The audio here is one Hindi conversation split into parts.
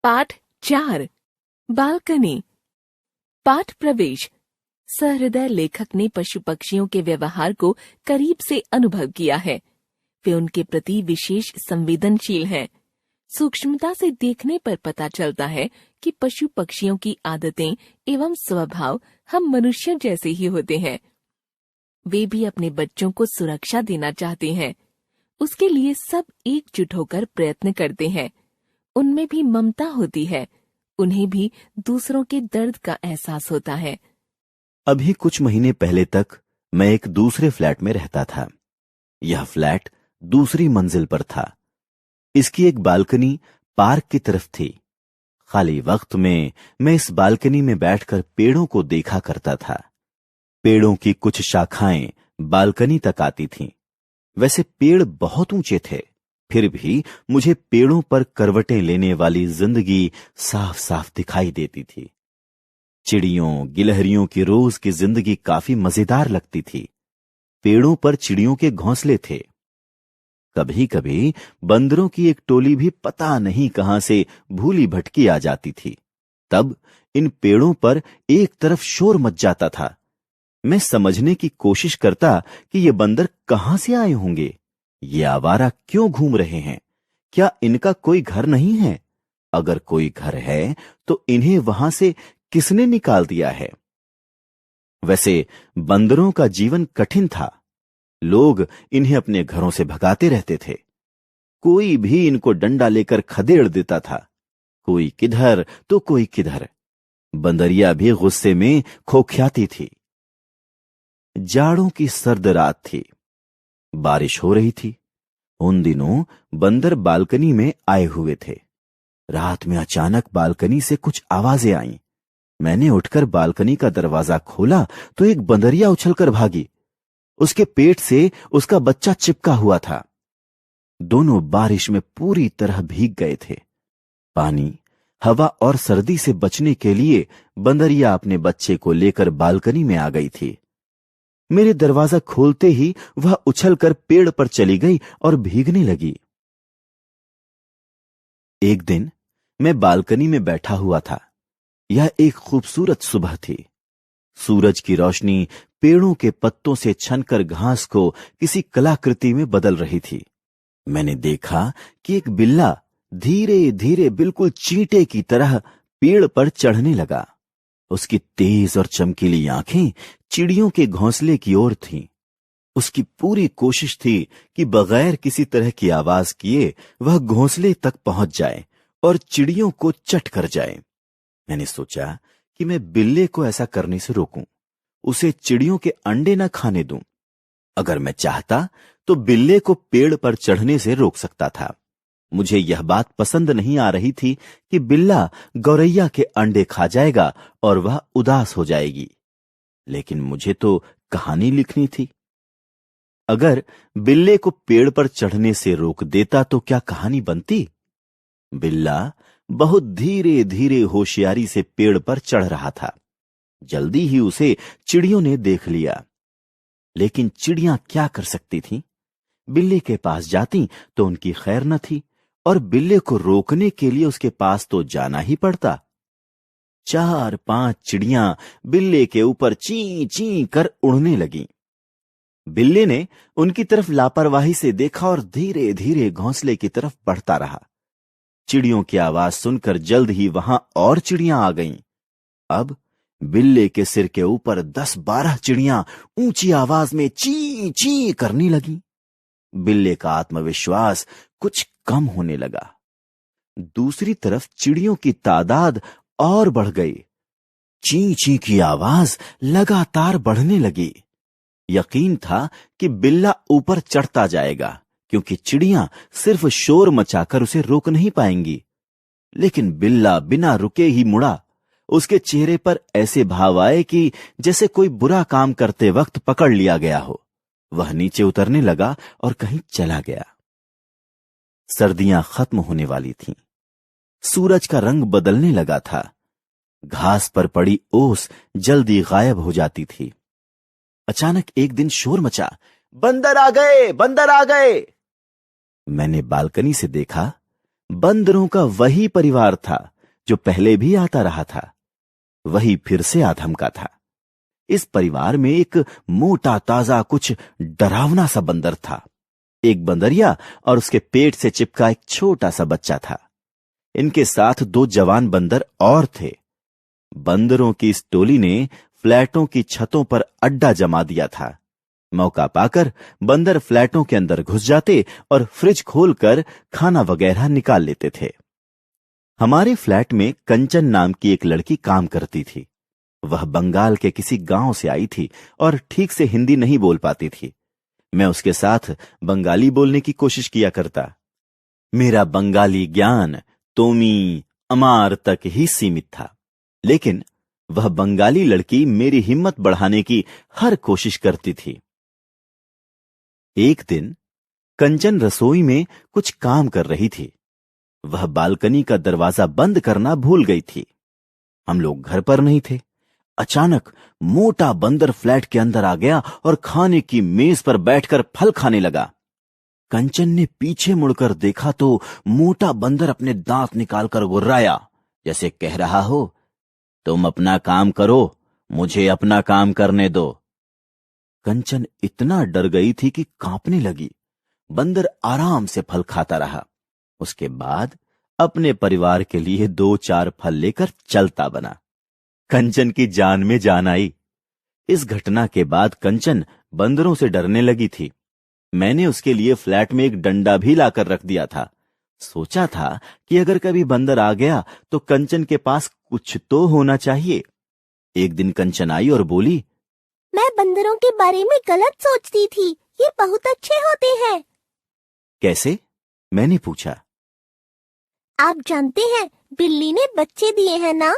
पाठ 4 बालकनी। पाठ प्रवेश। सहृदय लेखक ने पशु पक्षियों के व्यवहार को करीब से अनुभव किया है। वे उनके प्रति विशेष संवेदनशील हैं। सूक्ष्मता से देखने पर पता चलता है कि पशु पक्षियों की आदतें एवं स्वभाव हम मनुष्यों जैसे ही होते हैं। वे भी अपने बच्चों को सुरक्षा देना चाहते हैं। उसके लिए सब एकजुट होकर प्रयत्न करते हैं। उनमें भी ममता होती है। उन्हें भी दूसरों के दर्द का एहसास होता है। अभी कुछ महीने पहले तक मैं एक दूसरे फ्लैट में रहता था। यह फ्लैट दूसरी मंजिल पर था। इसकी एक बालकनी पार्क की तरफ थी। खाली वक्त में मैं इस बालकनी में बैठकर पेड़ों को देखा करता था। पेड़ों की कुछ शाखाएं बालकनी तक आती थीं। वैसे पेड़ बहुत ऊंचे थे, फिर भी मुझे पेड़ों पर करवटें लेने वाली जिंदगी साफ साफ दिखाई देती थी। चिड़ियों गिलहरियों की रोज की जिंदगी काफी मजेदार लगती थी। पेड़ों पर चिड़ियों के घोंसले थे। कभी कभी बंदरों की एक टोली भी पता नहीं कहां से भूली भटकी आ जाती थी। तब इन पेड़ों पर एक तरफ शोर मच जाता था। मैं समझने की कोशिश करता कि ये बंदर कहां से आए होंगे। ये आवारा क्यों घूम रहे हैं? क्या इनका कोई घर नहीं है? अगर कोई घर है तो इन्हें वहां से किसने निकाल दिया है? वैसे बंदरों का जीवन कठिन था। लोग इन्हें अपने घरों से भगाते रहते थे। कोई भी इनको डंडा लेकर खदेड़ देता था। कोई किधर तो कोई किधर। बंदरिया भी गुस्से में खोखियाती थी। जाड़ों की सर्द रात थी। बारिश हो रही थी। उन दिनों बंदर बालकनी में आए हुए थे। रात में अचानक बालकनी से कुछ आवाजें आईं। मैंने उठकर बालकनी का दरवाजा खोला तो एक बंदरिया उछलकर भागी। उसके पेट से उसका बच्चा चिपका हुआ था। दोनों बारिश में पूरी तरह भीग गए थे। पानी, हवा और सर्दी से बचने के लिए बंदरिया अपने बच्चे को लेकर बालकनी में आ गई थी। मेरे दरवाजा खोलते ही वह उछलकर पेड़ पर चली गई और भीगने लगी। एक दिन मैं बालकनी में बैठा हुआ था। यह एक खूबसूरत सुबह थी। सूरज की रोशनी पेड़ों के पत्तों से छनकर घास को किसी कलाकृति में बदल रही थी। मैंने देखा कि एक बिल्ला धीरे धीरे बिल्कुल चींटे की तरह पेड़ पर चढ़ने लगा। उसकी तेज और चमकीली आंखें चिड़ियों के घोंसले की ओर थीं। उसकी पूरी कोशिश थी कि बगैर किसी तरह की आवाज किए वह घोंसले तक पहुंच जाए और चिड़ियों को चट कर जाए। मैंने सोचा कि मैं बिल्ले को ऐसा करने से रोकूं, उसे चिड़ियों के अंडे न खाने दूं। अगर मैं चाहता तो बिल्ले को पेड़ पर चढ़ने से रोक सकता था। मुझे यह बात पसंद नहीं आ रही थी कि बिल्ला गौरैया के अंडे खा जाएगा और वह उदास हो जाएगी। लेकिन मुझे तो कहानी लिखनी थी। अगर बिल्ले को पेड़ पर चढ़ने से रोक देता तो क्या कहानी बनती? बिल्ला बहुत धीरे धीरे होशियारी से पेड़ पर चढ़ रहा था। जल्दी ही उसे चिड़ियों ने देख लिया। लेकिन चिड़ियां क्या कर सकती थीं? बिल्ले के पास जाती तो उनकी खैर न थी और बिल्ले को रोकने के लिए उसके पास तो जाना ही पड़ता। 4-5 चिड़ियां बिल्ले के ऊपर ची ची कर उड़ने लगीं। बिल्ले ने उनकी तरफ लापरवाही से देखा और धीरे धीरे घोंसले की तरफ बढ़ता रहा। चिड़ियों की आवाज सुनकर जल्द ही वहां और चिड़ियां आ गईं। अब बिल्ले के सिर के ऊपर 10-12 चिड़ियां ऊंची आवाज में ची ची करने लगीं। बिल्ले का आत्मविश्वास कुछ कम होने लगा। दूसरी तरफ चिड़ियों की तादाद और बढ़ गई। ची ची की आवाज लगातार बढ़ने लगी। यकीन था कि बिल्ला ऊपर चढ़ता जाएगा, क्योंकि चिड़ियां सिर्फ शोर मचाकर उसे रोक नहीं पाएंगी। लेकिन बिल्ला बिना रुके ही मुड़ा। उसके चेहरे पर ऐसे भाव आए कि जैसे कोई बुरा काम करते वक्त पकड़ लिया गया हो। वह नीचे उतरने लगा और कहीं चला गया। सर्दियां खत्म होने वाली थीं। सूरज का रंग बदलने लगा था। घास पर पड़ी ओस जल्दी गायब हो जाती थी। अचानक एक दिन शोर मचा, बंदर आ गए, बंदर आ गए। मैंने बालकनी से देखा। बंदरों का वही परिवार था जो पहले भी आता रहा था, वही फिर से आधमका था। इस परिवार में एक मोटा ताजा कुछ डरावना सा बंदर था। एक बंदरिया और उसके पेट से चिपका एक छोटा सा बच्चा था। इनके साथ 2 जवान बंदर और थे। बंदरों की इस टोली ने फ्लैटों की छतों पर अड्डा जमा दिया था। मौका पाकर बंदर फ्लैटों के अंदर घुस जाते और फ्रिज खोलकर खाना वगैरह निकाल लेते थे। हमारे फ्लैट में कंचन नाम की एक लड़की काम करती थी। वह बंगाल के किसी गांव से आई थी और ठीक से हिंदी नहीं बोल पाती थी। मैं उसके साथ बंगाली बोलने की कोशिश किया करता। मेरा बंगाली ज्ञान तोमी अमार तक ही सीमित था, लेकिन वह बंगाली लड़की मेरी हिम्मत बढ़ाने की हर कोशिश करती थी। एक दिन कंचन रसोई में कुछ काम कर रही थी। वह बालकनी का दरवाजा बंद करना भूल गई थी। हम लोग घर पर नहीं थे। अचानक मोटा बंदर फ्लैट के अंदर आ गया और खाने की मेज पर बैठकर फल खाने लगा। कंचन ने पीछे मुड़कर देखा तो मोटा बंदर अपने दांत निकालकर गुर्राया, जैसे कह रहा हो, तुम अपना काम करो, मुझे अपना काम करने दो। कंचन इतना डर गई थी कि कांपने लगी। बंदर आराम से फल खाता रहा। उसके बाद अपने परिवार के लिए 2-4 फल लेकर चलता बना। कंचन की जान में जान आई। इस घटना के बाद कंचन बंदरों से डरने लगी थी। मैंने उसके लिए फ्लैट में एक डंडा भी लाकर रख दिया था। सोचा था कि अगर कभी बंदर आ गया तो कंचन के पास कुछ तो होना चाहिए। एक दिन कंचन आई और बोली, मैं बंदरों के बारे में गलत सोचती थी, ये बहुत अच्छे होते हैं। कैसे? मैंने पूछा। आप जानते हैं बिल्ली ने बच्चे दिए हैं ना?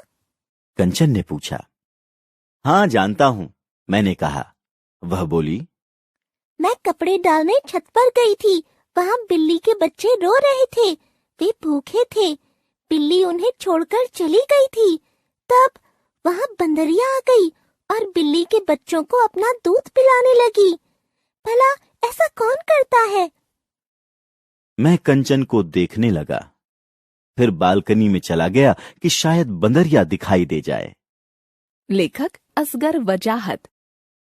कंचन ने पूछा। हाँ जानता हूं, मैंने कहा। वह बोली, मैं कपड़े डालने छत पर गई थी, वहाँ बिल्ली के बच्चे रो रहे थे। वे भूखे थे। बिल्ली उन्हें छोड़कर चली गई थी। तब वहाँ बंदरिया आ गई और बिल्ली के बच्चों को अपना दूध पिलाने लगी। भला ऐसा कौन करता है? मैं कंचन को देखने लगा। फिर बालकनी में चला गया कि शायद बंदरिया दिखाई दे जाए। लेखक असगर वजाहत।